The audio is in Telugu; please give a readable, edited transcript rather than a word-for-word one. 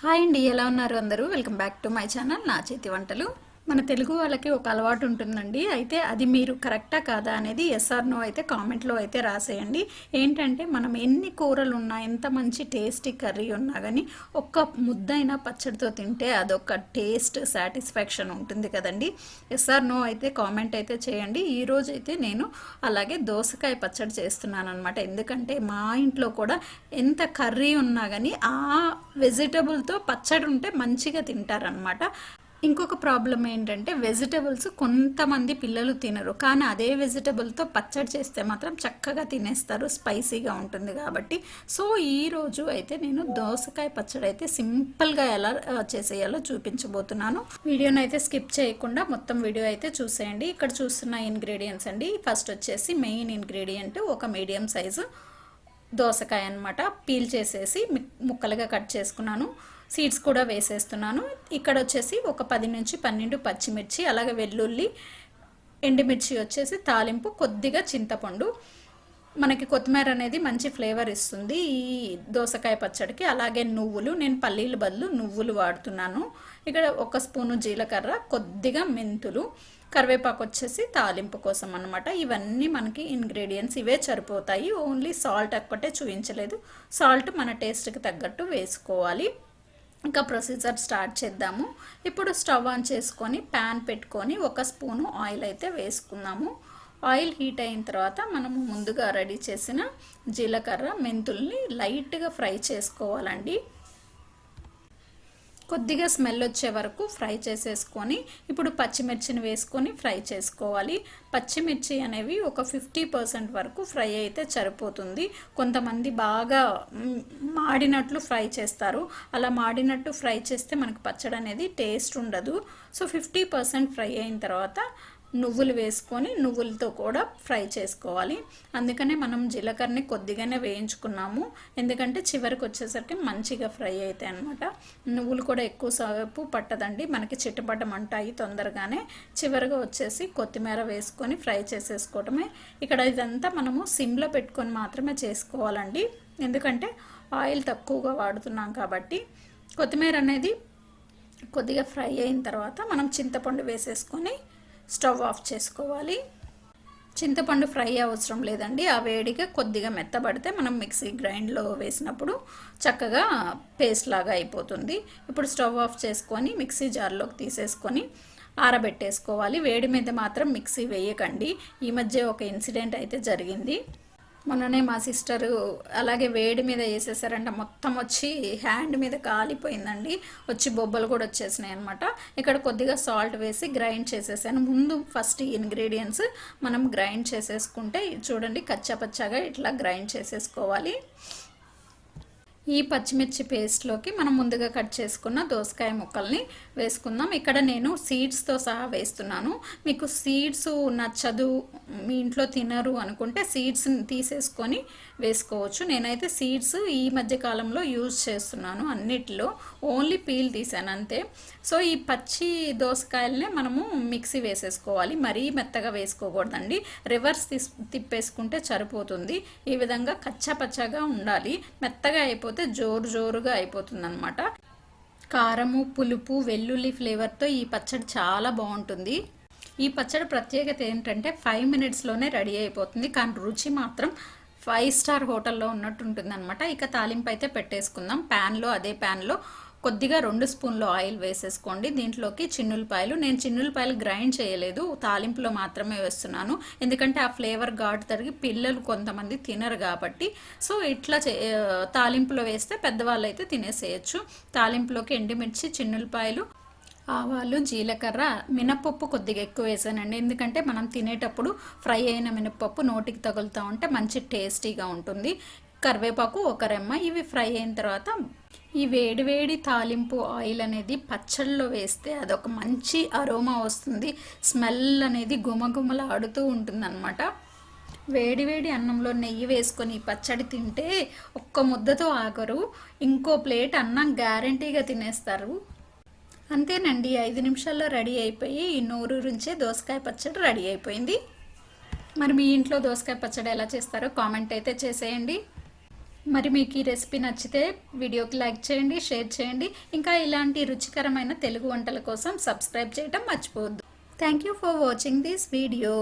హాయ్ అండి, ఎలా ఉన్నారు అందరూ? Welcome back to my channel నా చేతి వంటలు. మన తెలుగు వాళ్ళకి ఒక అలవాటు ఉంటుందండి. అయితే అది మీరు కరెక్టా కాదా అనేది ఎస్ ఆర్ నో అయితే కామెంట్లో అయితే రాసేయండి. ఏంటంటే మనం ఎన్ని కూరలు ఉన్నా, ఎంత మంచి టేస్టీ కర్రీ ఉన్నా కానీ ఒక్క ముద్దైనా పచ్చడితో తింటే అదొక టేస్ట్ సాటిస్ఫాక్షన్ ఉంటుంది కదండి. ఎస్ ఆర్ నో అయితే కామెంట్ అయితే చేయండి. ఈరోజు అయితే నేను అలాగే దోసకాయ పచ్చడి చేస్తున్నాను అనమాట. ఎందుకంటే మా ఇంట్లో కూడా ఎంత కర్రీ ఉన్నా కానీ ఆ వెజిటబుల్తో పచ్చడి ఉంటే మంచిగా తింటారనమాట. ఇంకొక ప్రాబ్లం ఏంటంటే వెజిటబుల్స్ కొంతమంది పిల్లలు తినరు, కానీ అదే వెజిటబుల్తో పచ్చడి చేస్తే మాత్రం చక్కగా తినేస్తారు, స్పైసీగా ఉంటుంది కాబట్టి. సో ఈరోజు అయితే నేను దోసకాయ పచ్చడి అయితే సింపుల్గా ఎలా చేసేయాలో చూపించబోతున్నాను. వీడియోని అయితే స్కిప్ చేయకుండా మొత్తం వీడియో అయితే చూసేయండి. ఇక్కడ చూస్తున్న ఇంగ్రీడియంట్స్ అండి. ఫస్ట్ వచ్చేసి మెయిన్ ఇంగ్రీడియంట్ ఒక మీడియం సైజు దోసకాయ అనమాట. పీల్ చేసేసి ముక్కలుగా కట్ చేసుకున్నాను. సీడ్స్ కూడా వేసేస్తున్నాను. ఇక్కడ వచ్చేసి ఒక 10 నుంచి 12 పచ్చిమిర్చి, అలాగే వెల్లుల్లి, ఎండుమిర్చి వచ్చేసి తాలింపు, కొద్దిగా చింతపండు. మనకి కొత్తిమీర అనేది మంచి ఫ్లేవర్ ఇస్తుంది ఈ దోసకాయ పచ్చడికి. అలాగే నువ్వులు, నేను పల్లీల బదులు నువ్వులు వాడుతున్నాను. ఇక్కడ 1 స్పూను జీలకర్ర, కొద్దిగా మెంతులు, కరివేపాకు వచ్చేసి తాలింపు కోసం అనమాట. ఇవన్నీ మనకి ఇంగ్రీడియంట్స్ ఇవే సరిపోతాయి. ఓన్లీ సాల్ట్ ఒక్కటే చూపించలేదు. సాల్ట్ మన టేస్ట్కి తగ్గట్టు వేసుకోవాలి. ఇంకా ప్రొసీజర్ స్టార్ట్ చేద్దాము. ఇప్పుడు స్టవ్ ఆన్ చేసుకొని ప్యాన్ పెట్టుకొని 1 స్పూను ఆయిల్ అయితే వేసుకుందాము. ఆయిల్ హీట్ అయిన తర్వాత మనము ముందుగా రెడీ చేసిన జీలకర్ర, మెంతుల్ని లైట్గా ఫ్రై చేసుకోవాలండి. కొద్దిగా స్మెల్ వచ్చే వరకు ఫ్రై చేసేసుకొని ఇప్పుడు పచ్చిమిర్చిని వేసుకొని ఫ్రై చేసుకోవాలి. పచ్చిమిర్చి అనేవి ఒక 50% వరకు ఫ్రై అయితే సరిపోతుంది. కొంతమంది బాగా మాడినట్లు ఫ్రై చేస్తారు. అలా మాడినట్టు ఫ్రై చేస్తే మనకు పచ్చడి అనేది టేస్ట్ ఉండదు. సో 50% ఫ్రై అయిన తర్వాత నువ్వులు వేసుకొని నువ్వులతో కూడా ఫ్రై చేసుకోవాలి. అందుకనే మనం జీలకర్రని కొద్దిగానే వేయించుకున్నాము, ఎందుకంటే చివరికి వచ్చేసరికి మంచిగా ఫ్రై అవుతాయి అన్నమాట. నువ్వులు కూడా ఎక్కువ సేపు పట్టదండి, మనకి చిట్టపట్టమంటాయి తొందరగానే. చివరిగా వచ్చేసి కొత్తిమీర వేసుకొని ఫ్రై చేసేసుకోవటమే. ఇక్కడ ఇదంతా మనము సిమ్లో పెట్టుకొని మాత్రమే చేసుకోవాలండి, ఎందుకంటే ఆయిల్ తక్కువగా వాడుతున్నాం కాబట్టి. కొత్తిమీర అనేది కొద్దిగా ఫ్రై అయిన తర్వాత మనం చింతపండు వేసేసుకొని స్టవ్ ఆఫ్ చేసుకోవాలి. చింతపండు ఫ్రై అవసరం లేదండి, ఆ వేడిగా కొద్దిగా మెత్తబడితే మనం మిక్సీ గ్రైండ్లో వేసినప్పుడు చక్కగా పేస్ట్ లాగా అయిపోతుంది. ఇప్పుడు స్టవ్ ఆఫ్ చేసుకొని మిక్సీ జార్లోకి తీసేసుకొని ఆరబెట్టేసుకోవాలి. వేడి మీద మాత్రం మిక్సీ వేయకండి. ఈ మధ్య ఒక ఇన్సిడెంట్ అయితే జరిగింది. మొన్ననే మా సిస్టరు అలాగే వేడి మీద వేసేసారంట, మొత్తం వచ్చి హ్యాండ్ మీద కాలిపోయిందండి, వచ్చి బొబ్బలు కూడా వచ్చేసినాయి అనమాట. ఇక్కడ కొద్దిగా సాల్ట్ వేసి గ్రైండ్ చేసేసాను. ముందు ఫస్ట్ ఇంగ్రీడియంట్స్ మనం గ్రైండ్ చేసేసుకుంటే చూడండి, కచ్చాపచ్చాగా ఇట్లా గ్రైండ్ చేసేసుకోవాలి. ఈ పచ్చిమిర్చి పేస్ట్లోకి మనం ముందుగా కట్ చేసుకున్న దోసకాయ ముక్కల్ని వేసుకుందాం. ఇక్కడ నేను సీడ్స్తో సహా వేస్తున్నాను. మీకు సీడ్స్ నచ్చదు, మీ ఇంట్లో తినరు అనుకుంటే సీడ్స్ని తీసేసుకొని వేసుకోవచ్చు. నేనైతే సీడ్స్ ఈ మధ్య కాలంలో యూజ్ చేస్తున్నాను అన్నిటిలో, ఓన్లీ పీల్ తీసాను అంతే. సో ఈ పచ్చి దోసకాయలనే మనము మిక్సీ వేసేసుకోవాలి, మరీ మెత్తగా వేసుకోకూడదండి. రివర్స్ తిప్పేసుకుంటే సరిపోతుంది. ఈ విధంగా కచ్చా పచ్చాగా ఉండాలి, మెత్తగా అయిపోతే జోరుగా అయిపోతుంది అనమాట. కారము, పులుపు, వెల్లుల్లి ఫ్లేవర్తో ఈ పచ్చడి చాలా బాగుంటుంది. ఈ పచ్చడి ప్రత్యేకత ఏంటంటే 5 మినిట్స్లోనే రెడీ అయిపోతుంది, కానీ రుచి మాత్రం 5 స్టార్ హోటల్లో ఉన్నట్టు ఉంటుంది అనమాట. ఇక తాలింపు అయితే పెట్టేసుకుందాం. అదే ప్యాన్లో కొద్దిగా 2 స్పూన్లు ఆయిల్ వేసేసుకోండి. దీంట్లోకి చిన్నులపాయలు, నేను చిన్నులపాయలు గ్రైండ్ చేయలేదు, తాలింపులో మాత్రమే వేస్తున్నాను, ఎందుకంటే ఆ ఫ్లేవర్ ఘాటు తరిగి పిల్లలు కొంతమంది తినరు కాబట్టి. సో ఇట్లా తాలింపులో వేస్తే పెద్దవాళ్ళు అయితే తినేసేయచ్చు. తాలింపులోకి ఎండుమిర్చి, చిన్నులపాయలు, ఆవాలు, జీలకర్ర, మినపప్పు కొద్దిగా ఎక్కువ వేసానండి, ఎందుకంటే మనం తినేటప్పుడు ఫ్రై అయిన మినపప్పు నోటికి తగులుతూ ఉంటే మంచి టేస్టీగా ఉంటుంది. కరివేపాకు 1 రెమ్మ. ఇవి ఫ్రై అయిన తర్వాత ఈ వేడివేడి తాలింపు ఆయిల్ అనేది పచ్చళ్ళలో వేస్తే అదొక మంచి అరోమా వస్తుంది, స్మెల్ అనేది గుమగుమలాడుతూ ఉంటుందన్నమాట. వేడివేడి అన్నంలో నెయ్యి వేసుకొని పచ్చడి తింటే ఒక్క ముద్దతో ఆగరు, ఇంకో ప్లేట్ అన్నం గ్యారంటీగా తినేస్తారు. అంతేనండి, 5 నిమిషాల్లో రెడీ అయిపోయి ఈ నోరూరించే దోసకాయ పచ్చడి రెడీ అయిపోయింది. మరి మీ ఇంట్లో దోసకాయ పచ్చడి ఎలా చేస్తారో కామెంట్ అయితే చేసేయండి. మరి మీకు ఈ రెసిపీ నచ్చితే వీడియోకి లైక్ చేయండి, షేర్ చేయండి. ఇంకా ఇలాంటి రుచికరమైన తెలుగు వంటల కోసం సబ్స్క్రైబ్ చేయడం మర్చిపోవద్దు. Thank you for watching this video.